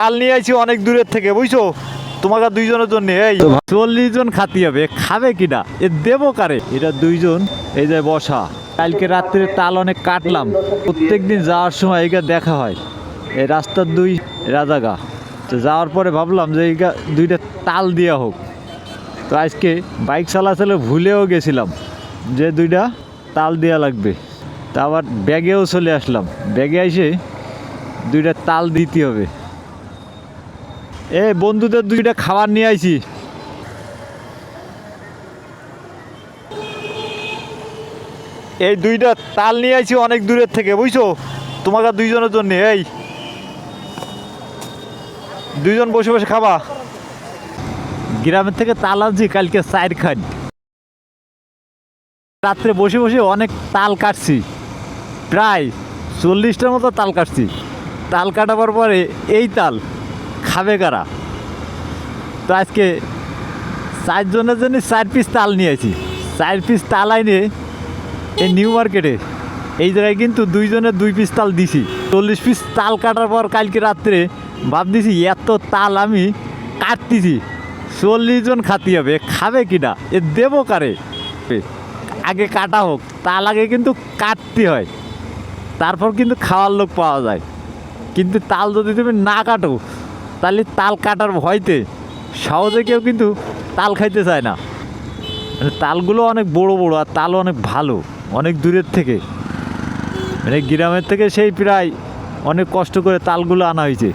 তাল নিয়ে আইছি অনেক দূরের থেকে, বুঝছো? তোমাকে দুইজনের জন্য এই 40 জন খাতি হবে, খাবে কিনা এ দেবো কারে? এটা দুইজন এই যে বসা। কালকে রাত্রে তাল অনেক কাটলাম, প্রত্যেকদিন যাওয়ার সময় এইটা দেখা হয়। এই রাস্তার দুই রাজাগা, তো যাওয়ার পরে ভাবলাম যে এইটা দুইটা তাল দেওয়া হোক। তো আজকে বাইক চালাচলে ভুলেও গেছিলাম যে দুইটা তাল দেওয়া লাগবে। তা আবার ব্যাগেও চলে আসলাম, ব্যাগে এসে দুইটা তাল দিতে হবে। বন্ধুদের দুইটা খাবার নিয়ে আইছি। এই দুইটা তাল নিয়ে আইছি অনেক দূরের থেকে, বুঝছো? তোমাকে দুইজনের জন্য এই দুইজন বসে বসে খাবা। গ্রামের থেকে তাল আনছি কালকে 4 খান। রাত্রে বসে বসে অনেক তাল কাটছি, প্রায় 40টার মতো তাল কাটছি। তাল কাটাবার পরে এই তাল খাবে কারা? তো আজকে 4 জনের জন্য 4 পিস তাল নিয়েছি। 4 পিস তাল আইনে এই নিউ মার্কেটে এই জায়গায় কিন্তু দুইজনের 2 পিস তাল দিছি। 40 পিস তাল কাটার পর কালকে রাত্রে ভাব দিছি এত তাল আমি কাটতেছি, 40 জন খাতি হবে, খাবে কিনা এ দেবো কারে? আগে কাটা হোক, তাল আগে কিন্তু কাটতে হয়, তারপর কিন্তু খাওয়ার লোক পাওয়া যায়। কিন্তু তাল যদি তুমি না কাটো তাহলে তাল কাটার ভয়তে সহজে কেউ কিন্তু তাল খাইতে চায় না। মানে তালগুলো অনেক বড় বড় আর তালও অনেক ভালো, অনেক দূরের থেকে, মানে গ্রামের থেকে সেই প্রায় অনেক কষ্ট করে তালগুলো আনা হয়েছে।